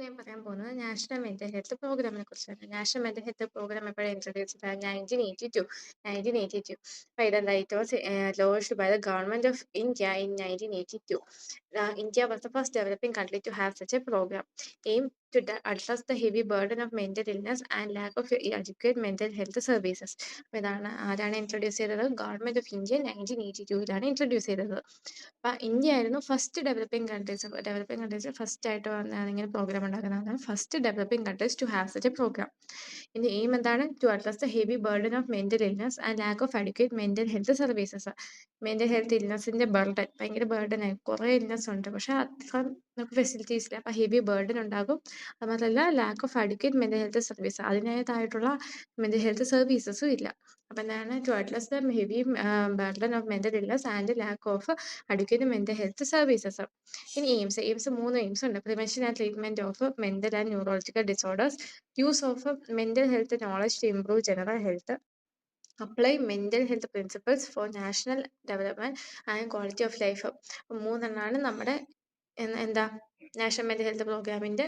ഞാൻ പറയാൻ പോകുന്നത് നാഷണൽ മെന്റൽ ഹെൽത്ത് പ്രോഗ്രാമിനെ കുറിച്ചാണ്. നാഷണൽ മെന്റൽ ഹെൽത്ത് പ്രോഗ്രാം എപ്പോഴാണ് ഇൻട്രൊഡ്യൂസ് ചെയ്തത്? 1982. അപ്പോൾ ഇതെന്താ? It was launched by the government of India in 1982. India was the first developing country to have such a program, aimed to address the heavy burden of mental illness and lack of adequate mental health services. അപ്പോൾ ഇതാണ് ആരാണ് introduce ചെയ്തത്? Government of India 1982 introduce ചെയ്തത്. അപ്പോൾ India ആയിരുന്നു first developing countries first ആയിട്ട് വന്നാണ് ഇങ്ങനെ പ്രോഗ്രാം ഉണ്ടാക്കുന്നത്. First developing countries to have such a program. ഇതിന്റെ എയിം എന്താണ്? To address the heavy burden of mental illness and lack of adequate mental health services. Mental health ഇൽനസിന്റെ burden ഭയങ്കര ബർഡനായി, കുറേ ഇൽനസ് ഉണ്ട്, പക്ഷെ അത്ര നമുക്ക് ഫെസിലിറ്റീസ് ഇല്ല. അപ്പോൾ ഹെവി ബർഡൻ ഉണ്ടാകും. അത് മാത്രമല്ല lack of adequate mental health service, അതിനേതായിട്ടുള്ള മെന്റൽ ഹെൽത്ത് സർവീസസും ഇല്ല. അപ്പം എന്താണ്? To address the heavy burden of mental illness and lack of adequate mental health services. ഇനി എയിംസ് മൂന്ന് എയിംസ് ഉണ്ട്. Prevention and treatment of mental and neurological disorders, use of mental health knowledge to improve general health, apply mental health principles for national development and quality of life. മൂന്നെണ്ണമാണ് നമ്മുടെ എന്താ national mental health പ്രോഗ്രാമിന്റെ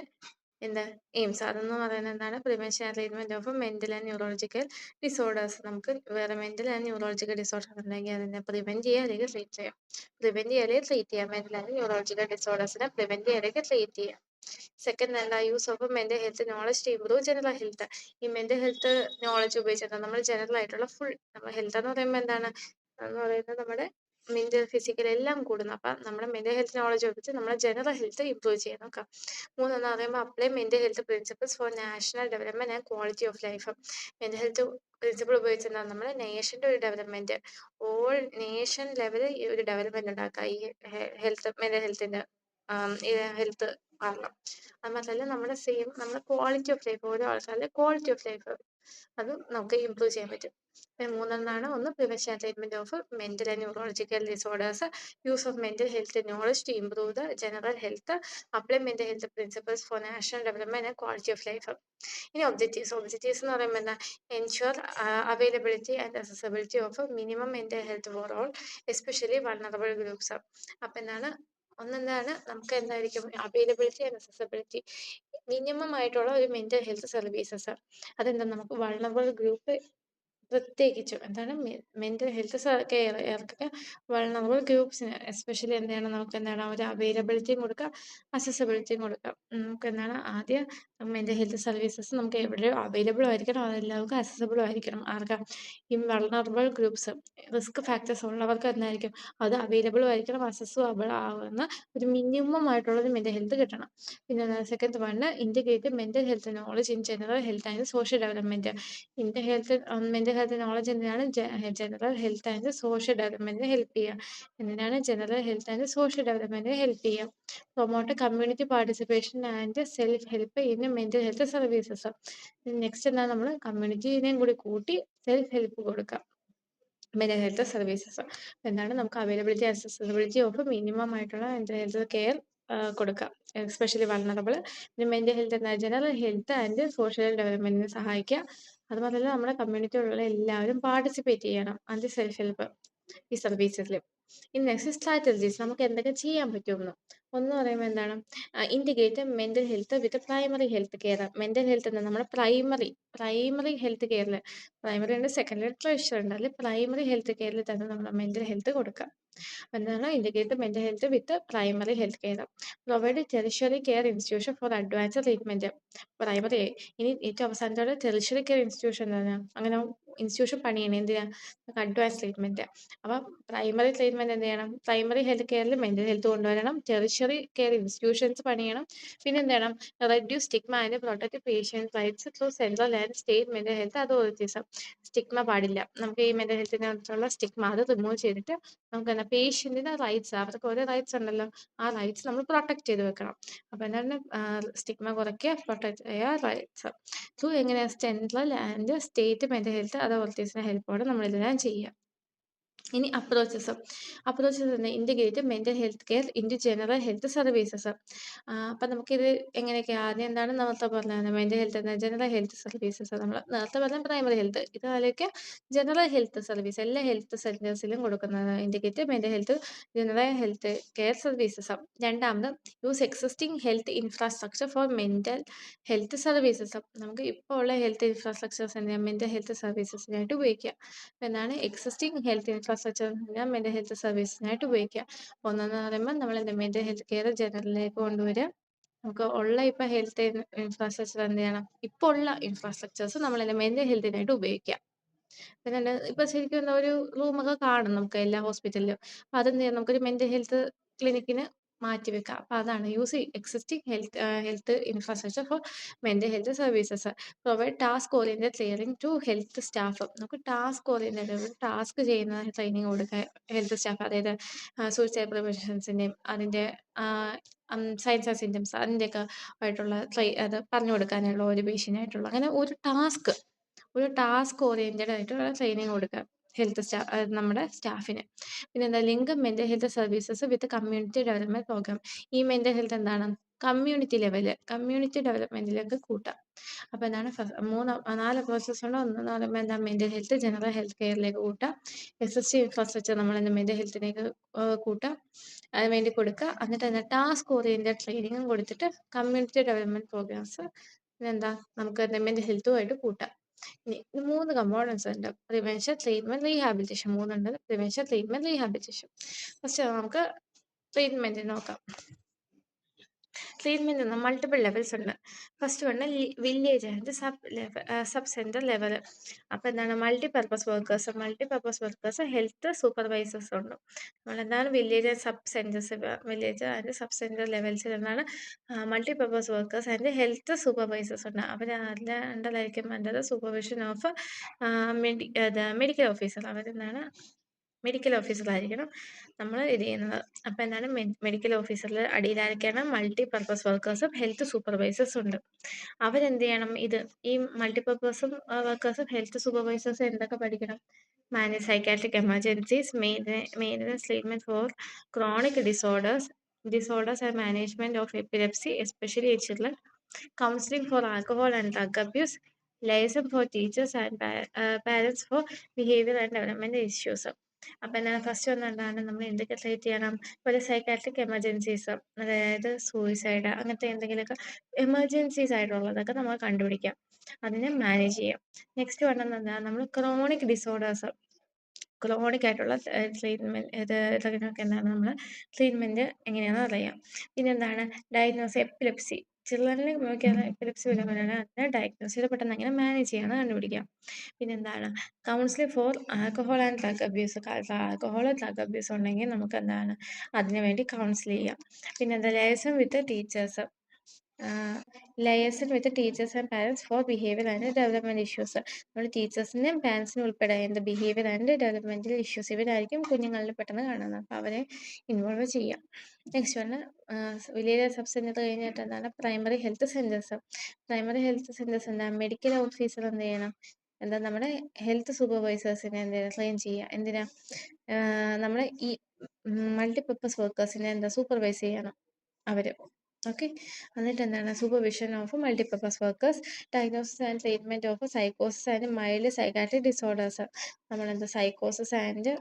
എന്താ AIIMS. അതെന്ന് പറയുന്നത് എന്താണ്? Prevention and treatment of mental and neurological disorders. നമുക്ക് വേറെ മെന്റൽ ആൻഡ് ന്യൂറോളജിക്കൽ ഡിസോർഡർ ഉണ്ടെങ്കിൽ അതിനെ പ്രിവെന്റ് ചെയ്യുക അല്ലെങ്കിൽ ട്രീറ്റ് ചെയ്യാം. പ്രിവെന്റ് ചെയ്യുക അല്ലെങ്കിൽ ട്രീറ്റ് ചെയ്യാം. മെന്റൽ ആൻഡ് ന്യൂറോളജിക്കൽ ഡിസോർഡേഴ്സിനെ പ്രിവെന്റ് ചെയ്യുക അല്ലെങ്കിൽ ട്രീറ്റ് ചെയ്യാം. സെക്കൻഡ് എന്താ? Use of mental health knowledge to improve general health. ഈ മെന്റൽ ഹെൽത്ത് നോളജ് ഉപയോഗിച്ചിട്ട് നമ്മൾ ജനറൽ ആയിട്ടുള്ള ഫുൾ, നമ്മൾ ഹെൽത്ത് എന്ന് പറയുമ്പോൾ എന്താണ് എന്ന് പറയുന്നത്? നമ്മുടെ മെന്റൽ ഫിസിക്കൽ എല്ലാം കൂടുന്നു. അപ്പം നമ്മുടെ മെന്റൽ ഹെൽത്ത് നോളജ് ഉപയോഗിച്ച് നമ്മുടെ ജനറൽ ഹെൽത്ത് ഇംപ്രൂവ് ചെയ്യാൻ നോക്കാം. മൂന്നെന്ന് പറയുമ്പോൾ apply mental health principles for national development and quality of life. Mental health principle ഉപയോഗിച്ചെന്താണ്? നമ്മുടെ നേഷന്റെ ഒരു ഡെവലപ്മെന്റ്, ഓൾ നേഷൻ ലെവലിൽ ഈ ഒരു ഡെവലപ്മെന്റ് ഉണ്ടാക്കുക ഈ ഹെൽത്ത് മെന്റൽ ഹെൽത്തിന്റെ ഹെൽത്ത് കാരണം. അത് മാത്രമല്ല നമ്മുടെ ക്വാളിറ്റി ഓഫ് ലൈഫ്, ഓരോ ആൾക്കാരുടെ ക്വാളിറ്റി ഓഫ് ലൈഫ് അത് നമുക്ക് ഇംപ്രൂവ് ചെയ്യാൻ പറ്റും. മൂന്നെണ്ണമാണ്. ഒന്ന് prevention and treatment of mental and neurological disorders, use of mental health knowledge to improve the general health, apply mental health principles for national development and quality of life. ഇനി objectives എന്ന് പറയുമ്പോൾ എന്താ? Ensure availability and accessibility of minimum mental health for all, especially vulnerable groups. അപ്പം എന്താണ്? ഒന്നെന്താണ്? നമുക്ക് എന്തായിരിക്കും? Availability and accessibility, minimum ആയിട്ടുള്ള ഒരു മെന്റൽ ഹെൽത്ത് സർവീസസ്. അതെന്താ? നമുക്ക് വൾണറബിൾ ഗ്രൂപ്പ് പ്രത്യേകിച്ചും എന്താണ് മെന്റൽ ഹെൽത്ത് കെയർക്ക് വൾണറബിൾ ഗ്രൂപ്പ്സിന് എസ്പെഷ്യലി എന്താണ് നമുക്ക് എന്താണ് ഒരു അവൈലബിലിറ്റിയും കൊടുക്കുക, അക്സസിബിലിറ്റിയും കൊടുക്കുക. നമുക്ക് എന്താണ് ആദ്യം മെന്റൽ ഹെൽത്ത് സർവീസസ് നമുക്ക് എവിടെ അവൈലബിളും ആയിരിക്കണം, അതെല്ലാവർക്കും അക്സസിബിളും ആയിരിക്കണം. ആർക്കാ? ഈ വൾണറബിൾ ഗ്രൂപ്പ്സ്, റിസ്ക് ഫാക്ടേഴ്സ് ഉള്ളവർക്ക് എന്തായിരിക്കും അത് അവൈലബിളും ആയിരിക്കണം, അക്സസിബിൾ ആവുന്ന ഒരു മിനിമം ആയിട്ടുള്ള ഒരു മെന്റൽ ഹെൽത്ത് കിട്ടണം. പിന്നെ second one integrate mental health knowledge in general health and social development. Mental health knowledge എന്തിനാണ്? ജനറൽ ഹെൽത്ത് ആൻഡ് സോഷ്യൽ ഡെവലപ്മെന്റിന് ഹെൽപ്പ് ചെയ്യുക. എന്തിനാണ്? ജനറൽ ഹെൽത്ത് ആൻഡ് സോഷ്യൽ ഡെവലപ്മെന്റിന് ഹെൽപ്പ് ചെയ്യുക. Promote community participation and self help in mental health services. Next എന്താണ്? നമ്മൾ കമ്മ്യൂണിറ്റിനെയും കൂടി കൂട്ടി സെൽഫ് ഹെൽപ്പ് കൊടുക്കുക മെന്റൽ ഹെൽത്ത് സർവീസസ്. എന്താണ്? നമുക്ക് അവൈലബിലിറ്റി അക്സസിബിലിറ്റി ഓഫ് മിനിമം ആയിട്ടുള്ള മെന്റൽ ഹെൽത്ത് കെയർ കൊടുക്കുക, എസ്പെഷ്യലി വൾണറബിൾ. പിന്നെ മെന്റൽ ഹെൽത്ത് എന്നാൽ ജനറൽ ഹെൽത്ത് ആൻഡ് സോഷ്യൽ ഡെവലപ്മെന്റിന് സഹായിക്കുക. അത് മാത്രമല്ല നമ്മുടെ കമ്മ്യൂണിറ്റിയിലുള്ള എല്ലാവരും പാർട്ടിസിപ്പേറ്റ് ചെയ്യണം ആൻഡ് സെൽഫ് ഹെൽപ്പ് ഈ സർവീസസിൽ. ഇനി നെക്സ്റ്റ് സ്ട്രാറ്റജീസ്, നമുക്ക് എന്തൊക്കെ ചെയ്യാൻ പറ്റുമെന്ന്. ഒന്ന് പറയുമ്പോൾ എന്താണ്? Integrate mental health with primary health care. Mental health എന്നാൽ നമ്മുടെ പ്രൈമറി ഹെൽത്ത് കെയറിൽ, പ്രൈമറി ഉണ്ട്, സെക്കൻഡറി, ട്രഷറി ഉണ്ട്, അതിൽ പ്രൈമറി ഹെൽത്ത് കെയറിൽ തന്നെ നമ്മൾ മെന്റൽ ഹെൽത്ത് കൊടുക്കുക. എന്താണ്? Integrate mental health with primary health care. Provide tertiary care institution for advance treatment. Primary. ഇനി ഏറ്റവും അവസാനത്തോടെ ടെറിഷറി കെയർ ഇൻസ്റ്റിറ്റ്യൂഷൻ എന്താണ്? അങ്ങനെ ഇൻസ്റ്റിറ്റ്യൂഷൻ പണിയണം. എന്തിനാ? Advance treatment. അപ്പം പ്രൈമറി ട്രീറ്റ്മെന്റ് എന്ത് ചെയ്യണം? പ്രൈമറി ഹെൽത്ത് കെയറിൽ മെന്റൽ ഹെൽത്ത് കൊണ്ടുവരണം, ടെറിഷറി കെയർ ഇൻസ്റ്റിറ്റ്യൂഷൻസ് പണിയണം. പിന്നെ എന്ത് ചെയ്യണം? Reduce stigma and protect patients rights through central and state mental health authorities. Stigma പാടില്ല. നമുക്ക് ഈ മെന്റൽ ഹെൽത്തിനകത്തുള്ള സ്റ്റിഗ്മ അത് റിമൂവ് ചെയ്തിട്ട് നമുക്ക് എന്താ പേഷ്യന്റിന്റെ റൈറ്റ്സ്, അവർക്ക് ഓരോ റൈറ്റ്സ് ഉണ്ടല്ലോ, ആ റൈറ്റ്സ് നമ്മൾ പ്രൊട്ടക്ട് ചെയ്ത് വെക്കണം. അപ്പോൾ എന്താണ്? സ്റ്റിഗ്മ കുറയ്ക്കുക, പ്രൊട്ടക്ട് ചെയ്യുക റൈറ്റ്സ് ത്രൂ എങ്ങനെയാണ്? Central and state mental health അതോറിറ്റീസിന്റെ ഹെൽപ്പോടെ നമ്മളിതെല്ലാം ചെയ്യുക. ഇനി അപ്രോച്ചസ് തന്നെ integrate mental health care into general health services. അപ്പം നമുക്കിത് എങ്ങനെയൊക്കെയാണ് ആദ്യം എന്താണ് നേരത്തെ പറഞ്ഞത് മെൻ്റൽ ഹെൽത്ത് എന്ന ജനറൽ ഹെൽത്ത് സർവീസസ് നമ്മൾ നേരത്തെ പറഞ്ഞ പ്രൈമറി ഹെൽത്ത് ഇത് അതിലേക്ക് ജനറൽ ഹെൽത്ത് സർവീസ് എല്ലാ ഹെൽത്ത് സെൻറ്റേഴ്സിലും കൊടുക്കുന്നത് integrate mental health general health care services. രണ്ടാമത് use existing health infrastructure for mental health services. നമുക്ക് ഇപ്പോൾ ഉള്ള ഹെൽത്ത് ഇൻഫ്രാസ്ട്രക്ചേഴ്സ് എന്തെങ്കിലും മെൻ്റൽ ഹെൽത്ത് സർവീസസിനായിട്ട് ഉപയോഗിക്കുക. എന്നാണ് existing health infrastructure mental health സർവീസിനായിട്ട് ഉപയോഗിക്കുക. ഒന്നെന്ന് പറയുമ്പോൾ നമ്മൾ മെൻ്റൽ ഹെൽത്ത് കെയർ ജനറലിലേക്ക് കൊണ്ടുവരിക. നമുക്ക് ഉള്ള ഇപ്പോൾ ഹെൽത്ത് ഇൻഫ്രാസ്ട്രക്ചർ എന്ത് ചെയ്യണം ഇപ്പോൾ ഉള്ള ഇൻഫ്രാസ്ട്രക്ചേഴ്സ് നമ്മൾ മെൻ്റൽ ഹെൽത്തിനായിട്ട് ഉപയോഗിക്കുക. പിന്നെ ഇപ്പം ശരിക്കും എന്താ ഒരു റൂമൊക്കെ കാണും നമുക്ക് എല്ലാ ഹോസ്പിറ്റലിലും. അപ്പോൾ അതെന്ത് ചെയ്യാം നമുക്കൊരു മെൻ്റൽ ഹെൽത്ത് ക്ലിനിക്കിന് മാറ്റി വെക്കാം. അപ്പോൾ അതാണ് use existing health infrastructure for mental health services. Provide task oriented training to health staff. നമുക്ക് ടാസ്ക് ഓറിയൻറ്റഡ് ടാസ്ക് ചെയ്യുന്ന ട്രെയിനിങ് കൊടുക്കുക ഹെൽത്ത് സ്റ്റാഫ്. അതായത് സൂയിസൈഡ് പ്രിവെൻഷൻസിൻ്റെയും അതിൻ്റെ സയൻസ് ആൻഡ് സിംറ്റംസ് അതിൻ്റെയൊക്കെ ആയിട്ടുള്ള അത് പറഞ്ഞു കൊടുക്കാനുള്ള ഒരു പേഷ്യൻ്റായിട്ടുള്ള അങ്ങനെ ഒരു ടാസ്ക് ഓറിയൻറ്റഡ് ആയിട്ടുള്ള ട്രെയിനിങ് കൊടുക്കുക നമ്മുടെ സ്റ്റാഫിന്. പിന്നെ എന്താ link mental health services with community development programme. ഈ മെൻ്റൽ ഹെൽത്ത് എന്താണ് കമ്മ്യൂണിറ്റി ഡെവലപ്മെൻറ്റിലേക്ക് കൂട്ടാം. അപ്പോൾ എന്താണ് 4 പ്രോസസ്സുണ്ട്. ഒന്നെന്ന് പറയുമ്പോൾ എന്താ മെൻ്റൽ ഹെൽത്ത് ജനറൽ ഹെൽത്ത് കെയറിലേക്ക് കൂട്ടാം. എക്സിസ്റ്റിംഗ് ഇൻഫ്രാസ്ട്രക്ചർ നമ്മൾ മെൻ്റൽ ഹെൽത്തിലേക്ക് കൂട്ടാം, അതിന് വേണ്ടി കൊടുക്കുക. എന്നിട്ട് എന്താ ടാസ്ക് ഓറിയൻറ്റഡ് ട്രെയിനിങ്ങും കൊടുത്തിട്ട് കമ്മ്യൂണിറ്റി ഡെവലപ്മെൻറ്റ് പ്രോഗ്രാംസ് പിന്നെന്താ നമുക്ക് മെൻ്റൽ ഹെൽത്തുമായിട്ട് കൂട്ടാം. ഇനി 3 കമ്പോണൻസ് ഉണ്ട്. Prevention, treatment, rehabilitation. 3 ഉണ്ട്. Prevention, treatment, rehabilitation. ഫസ്റ്റ് നമുക്ക് ട്രീറ്റ്മെൻറ്റ് നോക്കാം. ട്രീറ്റ്മെൻറ്റ് മൾട്ടിപ്പിൾ ലെവൽസ് ഉണ്ട്. First one village and sub centre level. അപ്പോൾ എന്താണ് മൾട്ടിപർപ്പസ് വർക്കേഴ്സ് ഹെൽത്ത് സൂപ്പർവൈസേഴ്സ് ഉണ്ട്. നമ്മളെന്താണ് വില്ലേജ് ആൻഡ് സബ് സെൻറ്റർ ലെവൽസിൽ എന്താണ് multipurpose workers and health supervisors ഉണ്ട്. അവർ അതിൻ്റെ അണ്ടറിലായിരിക്കും വേണ്ടത് സൂപ്പർവിഷൻ ഓഫ് മെഡിക്കൽ ഓഫീസർ. അവരെന്താണ് മെഡിക്കൽ ഓഫീസറായിരിക്കണം നമ്മൾ ഇത് ചെയ്യുന്നത്. അപ്പോൾ എന്താണ് മെഡിക്കൽ ഓഫീസറിൽ അടിയിലായിരിക്കണം മൾട്ടിപർപ്പസ് വർക്കേഴ്സും ഹെൽത്ത് സൂപ്പർവൈസേഴ്സും ഉണ്ട്. അവരെന്ത് ചെയ്യണം ഈ മൾട്ടിപർപ്പസും വർക്കേഴ്സും ഹെൽത്ത് സൂപ്പർവൈസേഴ്സും എന്തൊക്കെ പഠിക്കണം? Manage psychiatric emergencies, maintenance treatment for chronic disorders and management of epilepsy especially in children, counselling for alcohol and drug abuse, liaison for teachers and parents for behaviour and development issues. അപ്പം എന്താണ് first എന്താണ് നമ്മൾ എന്തൊക്കെ treat ചെയ്യണം? ഒരു psychiatric emergencies, അതായത് suicide അങ്ങനത്തെ എന്തെങ്കിലുമൊക്കെ എമർജൻസീസ് ആയിട്ടുള്ളതൊക്കെ നമ്മൾ കണ്ടുപിടിക്കാം, അതിനെ മാനേജ് ചെയ്യാം. നെക്സ്റ്റ് പറഞ്ഞത് എന്താണ് നമ്മൾ ക്രോണിക് ഡിസോർഡേഴ്സ് ആയിട്ടുള്ള ട്രീറ്റ്മെൻറ്റ് ഇതൊക്കെ എന്താണ് നമ്മൾ ട്രീറ്റ്മെൻറ്റ് എങ്ങനെയാണെന്ന് അറിയാം. പിന്നെ എന്താണ് ഡയഗ്നോസ് എപ്പിലെപ്സി. ചിൽഡ്രനിൽ നോക്കിയാൽ എപ്പിലെപ്സി വരുമ്പോഴാണ് അതിനെ ഡയഗ്നോസ് ചെയ്ത് പെട്ടെന്ന് എങ്ങനെ മാനേജ് ചെയ്യാമെന്ന് കണ്ടുപിടിക്കാം. പിന്നെന്താണ് counselling for alcohol and drug abuse. Drug abuse ഉണ്ടെങ്കിൽ നമുക്ക് എന്താണ് അതിനു വേണ്ടി കൗൺസിൽ ചെയ്യാം. പിന്നെന്താ liaison with teachers and parents for behaviour and development issues. നമ്മൾ ടീച്ചേഴ്സിൻ്റെയും പാരൻസിനും ഉൾപ്പെടെ ബിഹേവിയർ ആൻഡ് ഡെവലപ്മെൻറ്റൽ ഇഷ്യൂസ് ഇവരായിരിക്കും കുഞ്ഞുങ്ങളിൽ പെട്ടെന്ന് കാണുന്നത്. അപ്പോൾ അവരെ ഇൻവോൾവ് ചെയ്യാം. Next one village sub centre കഴിഞ്ഞിട്ട് എന്താണ് പ്രൈമറി ഹെൽത്ത് സെൻറ്റേഴ്സ്. എന്താണ് മെഡിക്കൽ ഓഫീസർ എന്ത് ചെയ്യണം? നമ്മുടെ ഹെൽത്ത് സൂപ്പർവൈസേഴ്സിനെ ട്രെയിൻ ചെയ്യുക. എന്തിനാ? നമ്മളെ ഈ മൾട്ടിപർപ്പസ് വർക്കേഴ്സിനെ സൂപ്പർവൈസ് ചെയ്യണം അവർ. ഓക്കെ. എന്നിട്ട് എന്താണ് supervision of multipurpose workers, diagnosis and treatment of സൈക്കോസിസ് and mild psychiatric disorders. സൈക്കോസിസ് and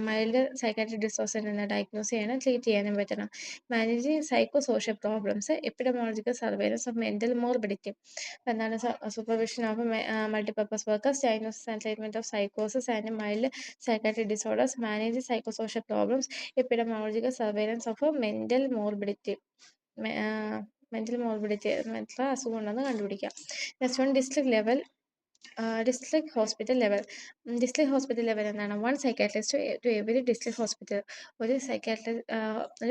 mild psychiatric disorders diagnose ചെയ്യണം, ട്രീറ്റ് ചെയ്യാനും പറ്റണം. Managing psycho social problems, epidemiological surveillance of mental morbidity. എന്താണ് supervision of multipurpose workers, diagnosis and treatment of സൈക്കോസിസ് and mild psychiatric disorders, manage psycho social problems, epidemiological surveillance of mental morbidity. എത്ര അസുഖം ഉണ്ടെന്ന് കണ്ടുപിടിക്കാം. Next one district hospital level എന്താണ്? 1 psychiatrist to every district hospital. ഒരു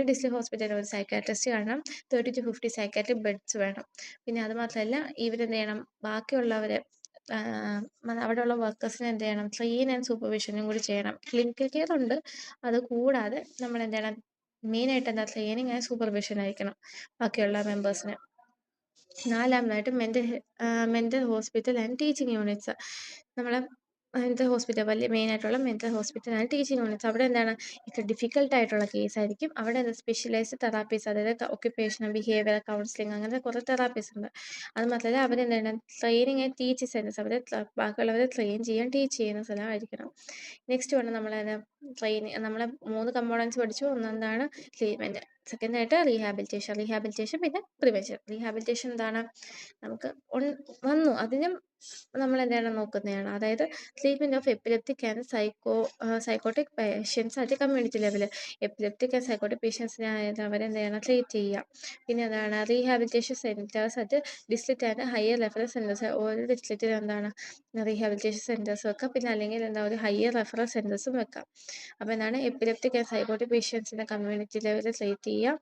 district ഹോസ്പിറ്റലിൽ ഒരു psychiatrist കാണണം. 30 to 50 psychiatric beds വേണം. പിന്നെ അത് മാത്രമല്ല ഇവരെന്ത് ചെയ്യണം? ബാക്കിയുള്ളവരെ അവിടെയുള്ള വർക്കേഴ്സിനെ എന്ത് ചെയ്യണം? ട്രെയിൻ ആൻഡ് സൂപ്പർവിഷനും കൂടി ചെയ്യണം. ക്ലിനിക്കൽ കെയർ ഉണ്ട്, അത് കൂടാതെ നമ്മൾ എന്ത് ചെയ്യണം? മെയിനായിട്ട് ട്രെയിനിങ് ആൻഡ് സൂപ്പർവിഷൻ ആയിരിക്കണം ബാക്കിയുള്ള മെമ്പേഴ്സിന്. നാലാമതായിട്ട് mental hospital and teaching units. നമ്മൾ മെന്റൽ ഹോസ്പിറ്റൽ വലിയ മെയിനായിട്ടുള്ള മെന്റൽ ഹോസ്പിറ്റലാണ് ടീച്ചിങ് യൂണിറ്റ്സ്. അവിടെ എന്താണ് ഇച്ചിരി ഡിഫിക്കൽട്ടായിട്ടുള്ള കേസായിരിക്കും. അവിടെ സ്പെഷ്യലൈസ്ഡ് തെറാപ്പീസ്, അതായത് ഒക്യുപ്പേഷണൽ, ബിഹേവിയറൽ കൗൺസിലിംഗ്, അങ്ങനത്തെ കുറേ തെറാപ്പീസ് ഉണ്ട്. അത് മാത്രമല്ല അവരെന്താണ് ട്രെയിനിങ് ആൻഡ് ടീച്ച് സെൻറ്റേഴ്സ്, അവരെ ബാക്കിയുള്ളവരെ ട്രെയിൻ ചെയ്യാൻ ടീച്ച് ചെയ്യുന്ന സ്ഥലമായിരിക്കണം. നെക്സ്റ്റ് വേണം നമ്മളത് നമ്മളെ 3 കമ്പോണൻസ് പഠിച്ചു. ഒന്നെന്താണ് ട്രീറ്റ്മെൻറ്റ്, സെക്കൻഡായിട്ട് റീഹാബിലിറ്റേഷൻ പിന്നെ പ്രിവെൻഷൻ. റീഹാബിലിറ്റേഷൻ എന്താണ്, നമുക്ക് വന്നു അതിനും നമ്മളെന്താണ് നോക്കുന്നതാണ്, അതായത് treatment of epileptic and psychotic patients at community level. Epileptic and psychotic പേഷ്യൻസിനായത് അവരെന്ത് ചെയ്യണം, ട്രീറ്റ് ചെയ്യുക. പിന്നെ എന്താണ് rehabilitation centres at district and higher referral centres. ഓരോ ഡിസ്ട്രിക്റ്റിലും എന്താണ് റീഹാബിലിറ്റേഷൻ സെൻറ്റേഴ്സ് വെക്കാം. പിന്നെ അല്ലെങ്കിൽ എന്താ ഒരു ഹയർ റെഫറൽ സെൻറ്റേഴ്സും വെക്കാം. അപ്പോൾ എന്താണ് എപ്പിലെപ്റ്റിക് ആൻഡ് സൈക്കോട്ടിക് പേഷ്യൻസിനെ കമ്മ്യൂണിറ്റി ലെവലിൽ ട്രീറ്റ് ചെയ്യുക,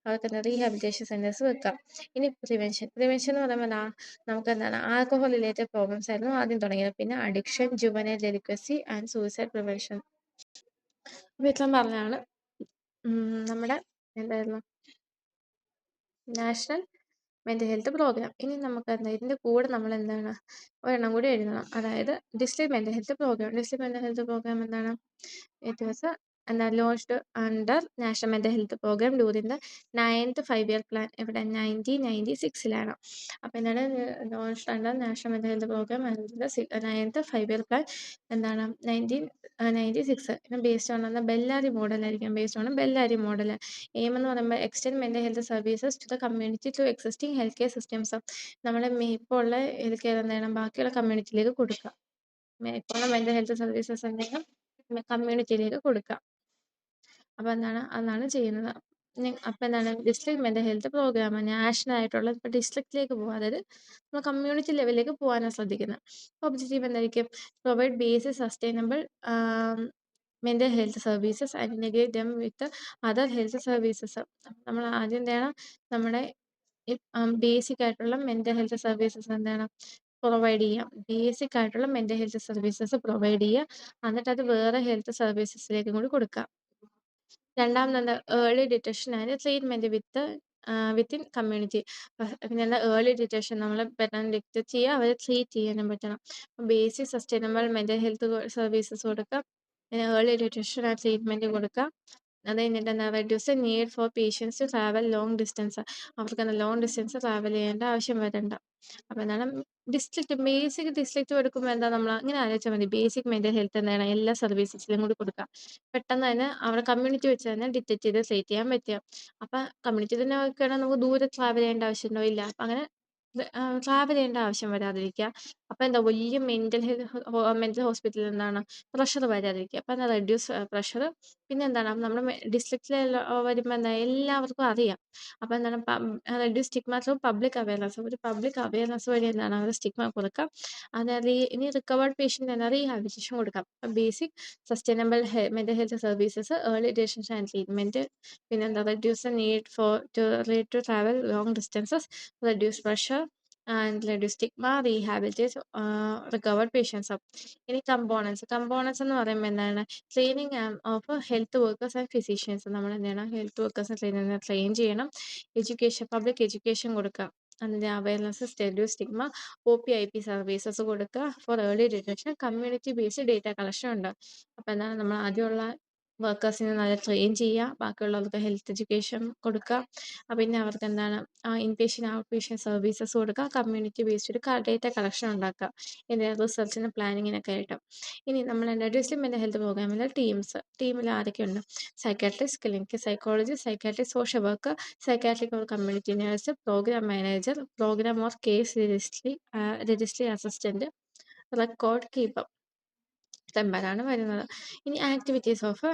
അവർക്ക് എന്താ റീഹാബിലിറ്റേഷൻ സെൻറ്റേഴ്സ് വെക്കാം. ഇനി പ്രിവെൻഷൻ എന്ന് പറയുമ്പോൾ നമുക്ക് എന്താണ് ആൽക്കഹോൾ റിലേറ്റഡ് പ്രോബ്ലംസ് ആയിരുന്നു ആദ്യം തുടങ്ങിയത്. പിന്നെ addiction, juvenile delinquency and suicide prevention. അപ്പോൾ ഇത്രയും പറഞ്ഞാണ് നമ്മുടെ എന്തായിരുന്നു നാഷണൽ മെൻ്റൽ ഹെൽത്ത് പ്രോഗ്രാം. ഇനി നമുക്ക് എന്താ ഇതിൻ്റെ കൂടെ നമ്മൾ എന്താണ് ഒരെണ്ണം കൂടി എഴുതണം, അതായത് district mental health programme. District mental health programme എന്താണ്, it was launched under national mental health programme during the 9th 5-year plan. ഇവിടെ 1996-ലാണ്. അപ്പോൾ എന്താണ് launched under national mental health programme and the 9th 5-year plan എന്താണ് 1996. Based on Bellary മോഡലായിരിക്കും, based on Bellary model. Aim എന്ന് പറയുമ്പോൾ extend mental health services to the community through existing health care systems. നമ്മളെ ഇപ്പോൾ ഉള്ള ഹെൽത്ത് കെയർ എന്താണ് ബാക്കിയുള്ള കമ്മ്യൂണിറ്റിയിലേക്ക് കൊടുക്കുക. ഇപ്പോൾ ഉള്ള മെൻ്റൽ ഹെൽത്ത് സർവീസസ് എന്തെങ്കിലും കമ്മ്യൂണിറ്റിയിലേക്ക് കൊടുക്കുക. അപ്പോൾ അതാണ് ചെയ്യുന്നത്. അപ്പോൾ എന്താണ് district mental health programme national ആയിട്ടുള്ള ഇപ്പോൾ ഡിസ്ട്രിക്റ്റിലേക്ക് പോകുക, അതായത് നമ്മൾ കമ്മ്യൂണിറ്റി ലെവലിലേക്ക് പോകാനാണ് ശ്രദ്ധിക്കുന്നത്. ഒബ്ജക്റ്റീവ് എന്തായിരിക്കും, provide basic sustainable mental health services and integrate dum with other health services. നമ്മൾ ആദ്യം എന്ത് ചെയ്യണം, നമ്മുടെ ബേസിക് ആയിട്ടുള്ള മെൻ്റൽ ഹെൽത്ത് സർവീസസ് എന്താണ് പ്രൊവൈഡ് ചെയ്യാം. ബേസിക് ആയിട്ടുള്ള മെൻ്റൽ ഹെൽത്ത് സർവീസസ് പ്രൊവൈഡ് ചെയ്യുക, എന്നിട്ട് അത് വേറെ ഹെൽത്ത് സർവീസസിലേക്കും കൂടി കൊടുക്കുക. രണ്ടാമത് early detection and treatment within community. പിന്നെ ഏർലി ഡിറ്റക്ഷൻ, നമ്മൾ പെട്ടെന്ന് ഡിറ്റക്ട് ചെയ്യുക, അവരെ ട്രീറ്റ് ചെയ്യാനും പറ്റണം. Basic sustainable mental health services കൊടുക്കുക, പിന്നെ ഏർലി ഡിറ്റക്ഷൻ ആൻഡ് ട്രീറ്റ്മെൻറ്റ് കൊടുക്കുക. അത് കഴിഞ്ഞിട്ട് എന്താ reduce the need for patients to travel long distance. അവർക്ക് ലോങ് ഡിസ്റ്റൻസ് ട്രാവൽ ചെയ്യേണ്ട ആവശ്യം വരണ്ട. അപ്പോൾ എന്താണ് ബേസിക് ഡിസ്ട്രിക്റ്റ് കൊടുക്കുമ്പോൾ എന്താ നമ്മൾ ഇങ്ങനെ ആലോചിച്ചാൽ മതി, ബേസിക് മെൻ്റൽ ഹെൽത്ത് എന്താണ് എല്ലാ സർവീസസിലും കൂടി കൊടുക്കുക. പെട്ടെന്ന് തന്നെ അവിടെ കമ്മ്യൂണിറ്റി വെച്ച് തന്നെ ഡിറ്റക്ട് ചെയ്ത് ട്രീറ്റ് ചെയ്യാൻ പറ്റുക. അപ്പം കമ്മ്യൂണിറ്റി തന്നെ വെക്കുകയാണെങ്കിൽ നമുക്ക് ദൂരെ ട്രാവൽ ചെയ്യേണ്ട ആവശ്യമുണ്ടോ, ഇല്ല. അപ്പം അങ്ങനെ ട്രാവൽ ചെയ്യേണ്ട ആവശ്യം വരാതിരിക്കുക. അപ്പോൾ എന്താ വലിയ മെൻ്റൽ ഹോസ്പിറ്റലിൽ എന്താണ് പ്രഷർ വരാതിരിക്കുക. അപ്പോൾ എന്താ റെഡ്യൂസ് പ്രഷർ. പിന്നെ എന്താണ് നമ്മുടെ ഡിസ്ട്രിക്റ്റിൽ വരുമ്പോൾ എന്താ എല്ലാവർക്കും അറിയാം. അപ്പോൾ എന്താണ് reduce stigma through public awareness. ഒരു പബ്ലിക് അവയർനെസ് വഴി എന്താണ് അവർ സ്റ്റിഗ്മ കൊടുക്കാം. അതായത് ഇനി റിക്കവേർഡ് പേഷ്യൻ്റ് എന്നാൽ റീഹാബിലിറ്റേഷൻ കൊടുക്കാം. Basic sustainable mental health services, early detection and treatment, പിന്നെ എന്താ reduce the need to travel long distances, reduce pressure and reduce stigma, rehabilitate recovered patients. ഇനി കമ്പോണൻസ് എന്ന് പറയുമ്പോൾ എന്താണ് training of health workers and physicians. നമ്മൾ എന്താണ് health വർക്കേഴ്സിനെ train ചെയ്യണം. പബ്ലിക് എഡ്യൂക്കേഷൻ കൊടുക്കുക, അതിൻ്റെ awareness, reduce stigma, OPIP services കൊടുക്കുക. For early detection community based data collection ഉണ്ട്. അപ്പോൾ എന്താണ് നമ്മൾ ആദ്യമുള്ള വർക്കേഴ്സിനെ നല്ല ട്രെയിൻ ചെയ്യുക, ബാക്കിയുള്ളവർക്ക് ഹെൽത്ത് എഡ്യൂക്കേഷൻ കൊടുക്കുക, പിന്നെ അവർക്ക് എന്താണ് ഇൻപേഷ്യൻ്റ് ഔട്ട് പേഷ്യൻ്റ് സർവീസസ് കൊടുക്കുക, കമ്മ്യൂണിറ്റി ബേസ്ഡ് ഒരു ഡേറ്റ കളക്ഷൻ ഉണ്ടാക്കുക, ഇതിൻ്റെ റിസർച്ചിനും പ്ലാനിങ്ങിനൊക്കെ ആയിട്ട്. ഇനി നമ്മൾ ഡിസ്ട്രിക്ട് മെൻ്റൽ ഹെൽത്ത് പ്രോഗ്രാമിൽ ടീമിൽ ആരൊക്കെയുണ്ട്, psychiatrist, clinical psychology, psychiatrist, social worker, psychiatric or community nurse, programme manager, programme or case registry assistant, record keeper. ഇത്രയും വരുന്നത്. ഇനി activities of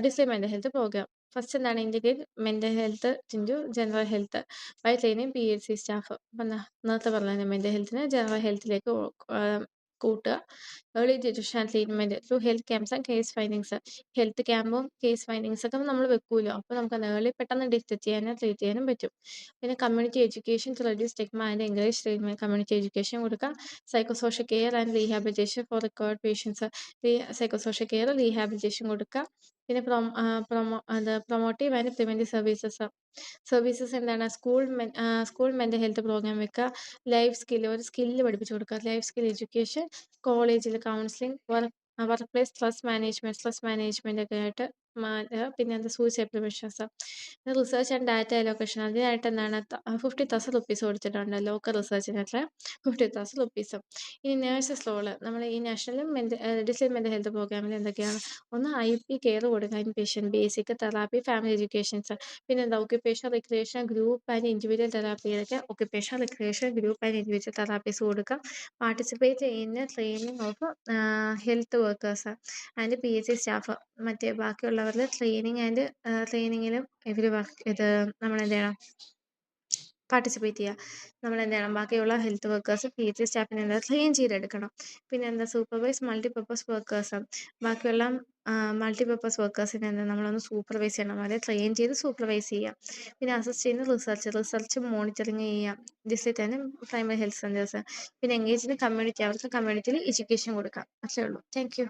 district mental health programme. First എന്താണ് integrate mental health into general health by training PHC staff. അപ്പം നേരത്തെ പറഞ്ഞ mental ഹെൽത്തിനെ general ഹെൽത്തിലേക്ക് കൂട്ടുക. Early detection and treatment through health camps and case findings. Health ക്യാമ്പും കേസ് ഫൈൻഡിങ്സ് ഒക്കെ നമ്മൾ വെക്കുമല്ലോ, അപ്പോൾ നമുക്ക് ഏർലി പെട്ടെന്ന് ഡിറ്റക്ട് ചെയ്യാനും ട്രീറ്റ് ചെയ്യാനും പറ്റും. പിന്നെ community education to reduce stigma and encourage treatment. Community education കൊടുക്കുക. Psychosocial care and rehabilitation for recovered patients. Psychosocial care, rehabilitation കൊടുക്കുക. പിന്നെ പ്രൊമോട്ടീവ് ആൻഡ് പ്രിവെൻറ്റീവ് സർവീസസ് എന്താണ്? സ്കൂൾ മെൻ്റൽ ഹെൽത്ത് പ്രോഗ്രാം വെക്കുക. ലൈഫ് സ്കിൽ, ഒരു skill പഠിപ്പിച്ചു കൊടുക്കുക. Life skill education, കോളേജിൽ counselling, work place stress management ഒക്കെ ആയിട്ട് പിന്നെ എന്താ suicide preventions. Research and data allocation അതിനായിട്ട് എന്താണ് 50,000 റുപ്പീസ് കൊടുത്തിട്ടുണ്ട്. ലോക്കൽ റിസർച്ചിനൊക്കെ 50,000 റുപ്പീസ്. ഇനി നേഴ്സസ് റോള് നമ്മൾ ഈ നാഷണൽ ഡിസ്ട്രിക്ട് മെൻ്റൽ ഹെൽത്ത് പ്രോഗ്രാമിൽ എന്തൊക്കെയാണ്? ഒന്ന് IP കെയർ കൊടുക്കുക, inpatient basic therapy, family educations. പിന്നെ എന്താ occupation recreation group and individual തെറാപ്പിയിലൊക്കെ occupation recreation group and individual therapies കൊടുക്കുക. പാർട്ടിസിപ്പേറ്റ് ചെയ്യുന്ന training of health workers and PHC staff. മറ്റേ ബാക്കിയുള്ളവരുടെ ട്രെയിനിങ്ങിലും ഇവർ നമ്മളെന്ത് ചെയ്യണം? പാർട്ടിസിപ്പേറ്റ് ചെയ്യുക. നമ്മളെന്ത് ചെയ്യണം? ബാക്കിയുള്ള ഹെൽത്ത് വർക്കേഴ്സ് PHC സ്റ്റാഫിനെ എന്താ ട്രെയിൻ ചെയ്തെടുക്കണം. പിന്നെ എന്താ സൂപ്പർവൈസ് മൾട്ടിപർപ്പസ് വർക്കേഴ്സ്. ബാക്കിയുള്ള മൾട്ടിപർപ്പസ് വർക്കേഴ്സിനെ എന്താ നമ്മളൊന്ന് സൂപ്പർവൈസ് ചെയ്യണം. അവരെ ട്രെയിൻ ചെയ്ത് സൂപ്പർവൈസ് ചെയ്യുക. പിന്നെ അസിസ്റ്റ് ചെയ്യുന്ന റിസർച്ച് മോണിറ്ററിങ് ചെയ്യുക. District and primary health centres. പിന്നെ എൻഗേജ് ചെയ്യുന്ന കമ്മ്യൂണിറ്റി, അവർക്ക് കമ്മ്യൂണിറ്റിയിൽ എഡ്യൂക്കേഷൻ കൊടുക്കുക. അത്രേ ഉള്ളൂ. Thank you.